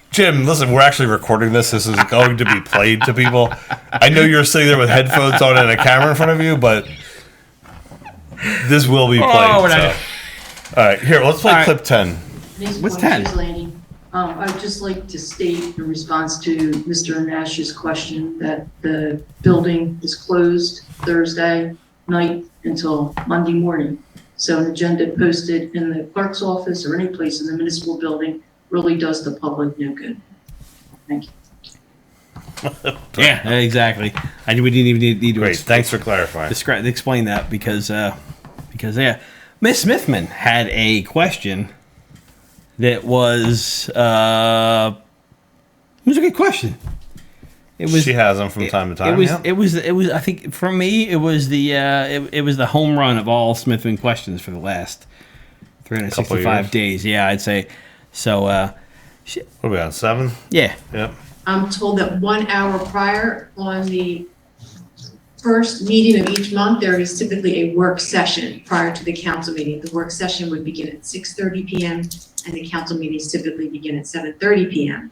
Jim, listen, we're actually recording this. This is going to be played to people. I know you're sitting there with headphones on and a camera in front of you, but this will be played. we're not All right, here, let's play All right. clip 10. What's 10? I'd just like to state in response to Mr. Nash's question that the building is closed Thursday night until Monday morning. So an agenda posted in the clerk's office or any place in the municipal building really does the public no good. Thank you. Yeah, exactly. We didn't even need to Great, thanks for clarifying. explain that because yeah, Miss Smithman had a question that was it was a good question. It was. She has them from time to time. It was. I think for me, it was the home run of all Smithman questions for the last 365 days. Yeah, I'd say. So, what are we on, 7? Yeah. Yep. I'm told that 1 hour prior on the first meeting of each month, there is typically a work session prior to the council meeting. The work session would begin at 6:30 p.m. and the council meetings typically begin at 7:30 p.m.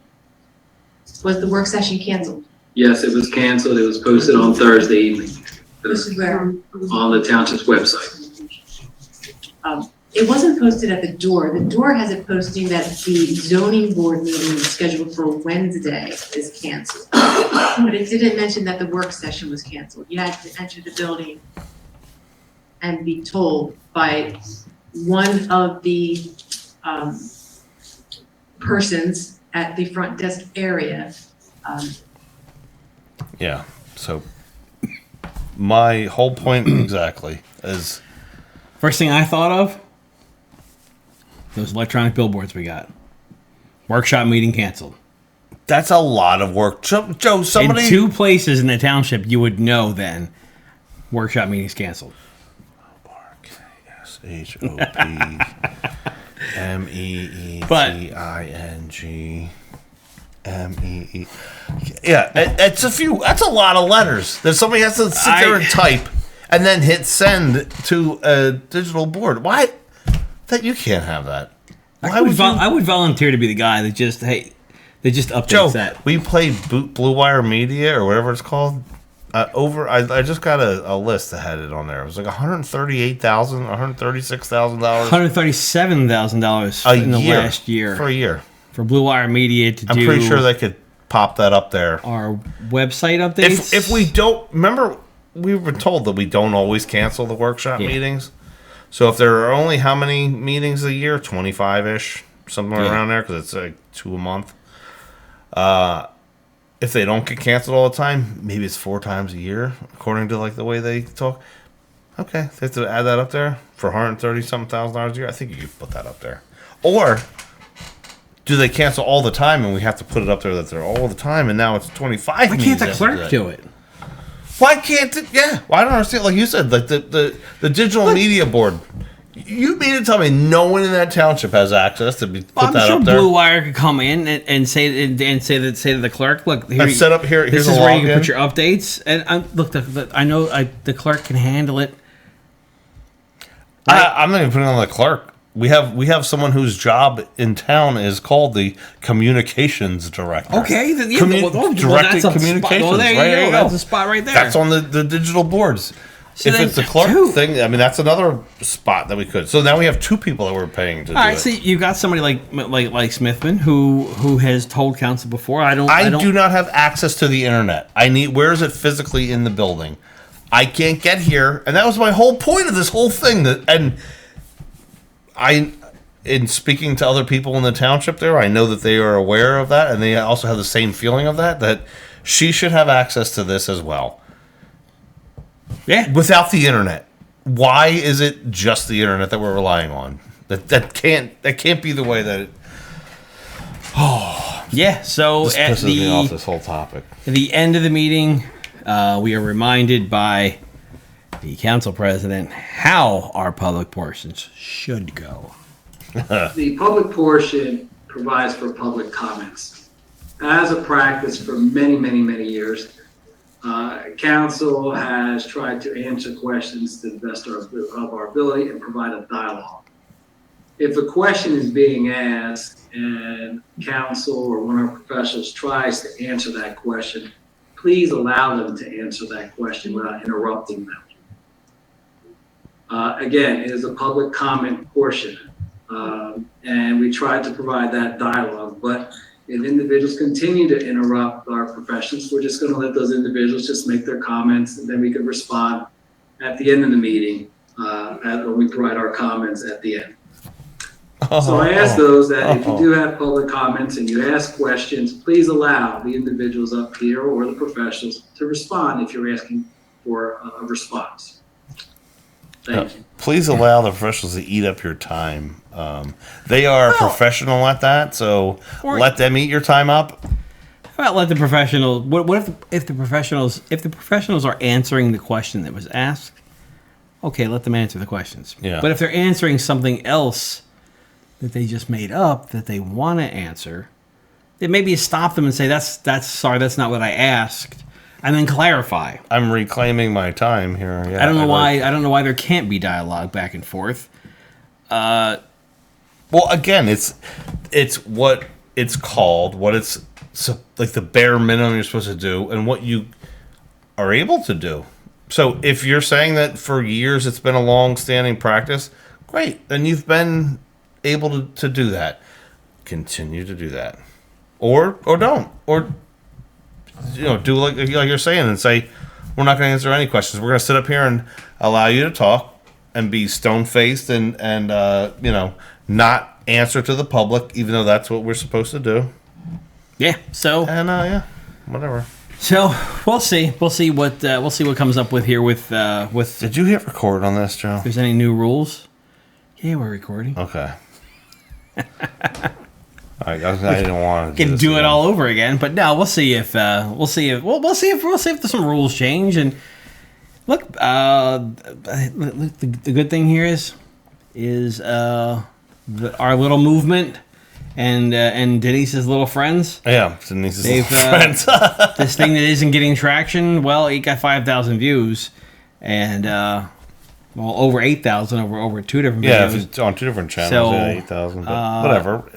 Was the work session canceled? Yes, it was canceled. It was posted on Thursday evening This is where, on the township's website. it wasn't posted at the door. The door has a posting that the zoning board meeting is scheduled for Wednesday is canceled. But it didn't mention that the work session was canceled. You had to enter the building and be told by one of the persons at the front desk area. Yeah, so my whole point exactly is... First thing I thought of, those electronic billboards we got. Workshop meeting canceled. That's a lot of work. Joe, somebody... In 2 places in the township, you would know then. Workshop meetings canceled. SHOPMEETING. Yeah, it's a few. That's a lot of letters that somebody has to sit there and type and then hit send to a digital board. Why? That you can't have that. I would volunteer to be the guy that just updates Joe, that. we played Blue Wire Media or whatever it's called. I just got a list that had it on there. It was like $138,000, $136,000, $137,000 in the last year for a year for Blue Wire Media to do. I'm pretty sure they could pop that up there. Our website updates. If we don't remember, we were told that we don't always cancel the workshop meetings. So if there are only how many meetings a year, 25-ish, somewhere around there, because it's like 2 a month. If they don't get canceled all the time, maybe it's 4 times a year, according to like the way they talk. Okay, they have to add that up there for $130,000 a year. I think you could put that up there. Or do they cancel all the time and we have to put it up there that they're all the time and now it's 25 Why can't the clerk do it? Why can't it? Yeah, well, I don't understand. Like you said, like the digital media board. You mean to tell me no one in that township has access to put that up there? Blue Wire could come in and say to the clerk, look, here, set up here. This Here's is a where you can login. put your updates. And look, I know the clerk can handle it. I'm not even putting it on the clerk. We have someone whose job in town is called the communications director. Okay, then, yeah, directed that's a communications. spot. Well, there right, you go. That's a spot right there. That's on the digital boards. So if then it's a clerk two. thing, I mean, that's another spot that we could. So now we have two people that we're paying to do All right, it. so you've got somebody like Smithman who has told council before. I do not have access to the internet. Where is it physically in the building? I can't get here, and that was my whole point of this whole thing. In speaking to other people in the township there, I know that they are aware of that, and they also have the same feeling of that she should have access to this as well. Yeah. Without the internet. Why is it just the internet that we're relying on? That can't be the way that it... Yeah, so this at pisses me off, this whole topic. At the end of the meeting, we are reminded by the council president how our public portions should go. The public portion provides for public comments. As a practice for many, many, many years, council has tried to answer questions to the best of our ability and provide a dialogue. If a question is being asked and council or one of our professionals tries to answer that question, please allow them to answer that question without interrupting them. Again, it is a public comment portion, and we try to provide that dialogue, but if individuals continue to interrupt our professionals, we're just going to let those individuals just make their comments, and then we can respond at the end of the meeting when we provide our comments at the end. So I ask those that if you do have public comments and you ask questions, please allow the individuals up here or the professionals to respond if you're asking for a response. Thank you. Please allow the professionals to eat up your time. They are professional at that, so let them eat your time up. Well, let the professional. What if the professionals are answering the question that was asked? Okay, let them answer the questions. Yeah. But if they're answering something else that they just made up that they want to answer, then maybe you stop them and say, "That's sorry, that's not what I asked," and then clarify. I'm reclaiming my time here. Yeah, I don't know why there can't be dialogue back and forth. Well, again, it's what it's called, what it's like the bare minimum you're supposed to do, and what you are able to do. So if you're saying that for years it's been a long-standing practice, great. Then you've been able to do that. Continue to do that, or don't, or do like you're saying and say, we're not going to answer any questions. We're going to sit up here and allow you to talk and be stone-faced and not answer to the public, even though that's what we're supposed to do. Yeah. So. And whatever. So we'll see. We'll see what comes up with here with. Did you hit record on this, Joe? If there's any new rules. Yeah, we're recording. Okay. I didn't want to do it all over again, but no, we'll see if there's some rules change. And look, the good thing here is our little movement and Denise's little friends. Yeah, Denise's little friends. This thing that isn't getting traction, well, it got 5,000 views, and over 8,000 over two different videos. Yeah, if it's on two different channels, 8,000. But whatever.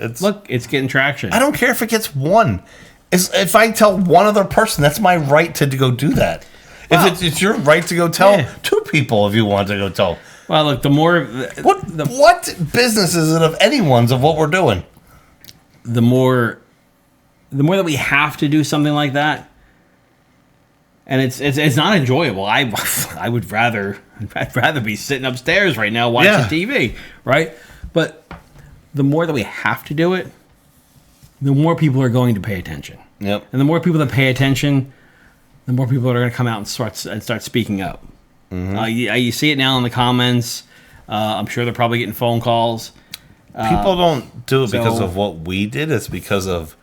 It's getting traction. I don't care if it gets one. If I tell one other person, that's my right to go do that. Well, if it's your right to go tell two people if you want to go tell. Well, look, the more... What business is it of anyone's of what we're doing? The more that we have to do something like that, and it's not enjoyable. I would rather be sitting upstairs right now watching TV, right? But the more that we have to do it, the more people are going to pay attention. Yep. And the more people that pay attention, the more people are going to come out and start speaking up. Mm-hmm. You see it now in the comments. I'm sure they're probably getting phone calls. People don't do it because of what we did. It's because of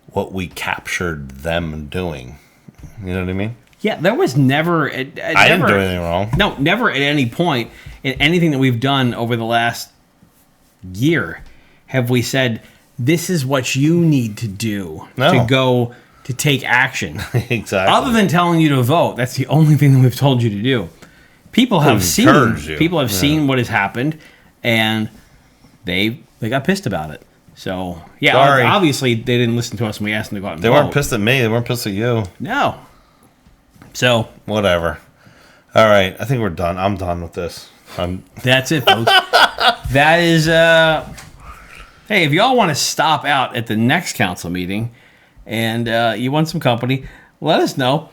what we captured them doing. You know what I mean? Yeah, there was never... I didn't do anything wrong. No, never at any point in anything that we've done over the last year have we said, this is what you need to do to go to take action. Exactly. Other than telling you to vote. That's the only thing that we've told you to do. People have seen what has happened, and they got pissed about it. So, yeah, Sorry. obviously they didn't listen to us when we asked them to go out and They vote. weren't pissed at me. They weren't pissed at you. No. So. Whatever. All right. I think we're done. I'm done with this. That's it, folks. That is, hey, if y'all want to stop out at the next council meeting and you want some company, let us know.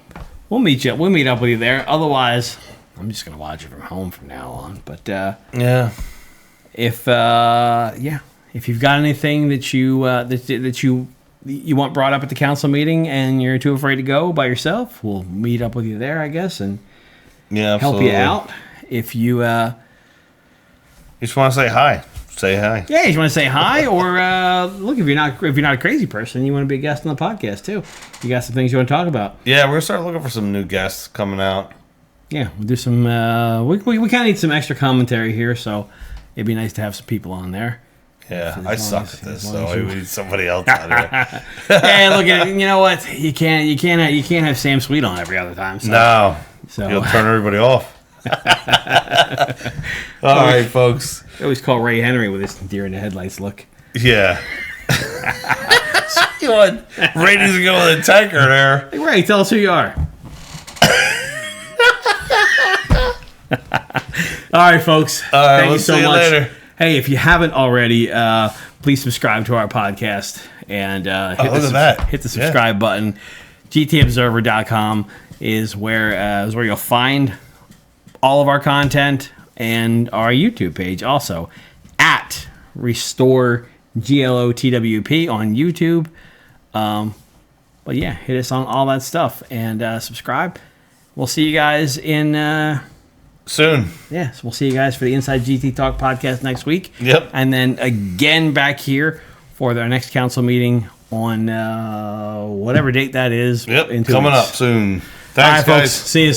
We'll meet you. We'll meet up with you there. Otherwise, I'm just going to watch it from home from now on. But, yeah. If you've got anything that you want brought up at the council meeting and you're too afraid to go by yourself, we'll meet up with you there, I guess, and help you out. If you just want to say hi, say hi. Yeah, you want to say hi, or look, if you're not a crazy person, you want to be a guest on the podcast too. You got some things you want to talk about. Yeah, we're gonna start looking for some new guests coming out. Yeah, we'll do some. We kind of need some extra commentary here, so it'd be nice to have some people on there. Yeah, I suck at this, so we need somebody else out here. Hey, look at you know what? You can't have Sam Sweet on every other time. So. No, so you'll turn everybody off. All right, folks. I always call Ray Henry with his deer in the headlights look. Yeah. You want ratings to go with a tanker there? Hey, Ray, tell us who you are. All right, folks. Thank you so much. Later. Hey, if you haven't already, please subscribe to our podcast and hit the subscribe button. GTobserver.com is where you'll find all of our content and our YouTube page also at Restore GLOTWP on YouTube. But yeah, hit us on all that stuff and subscribe. We'll see you guys in soon. Yeah, so we'll see you guys for the Inside GT Talk podcast next week. Yep. And then again back here for our next council meeting on whatever date that is. Yep. Coming up soon. Thanks, all right, guys. folks. See you.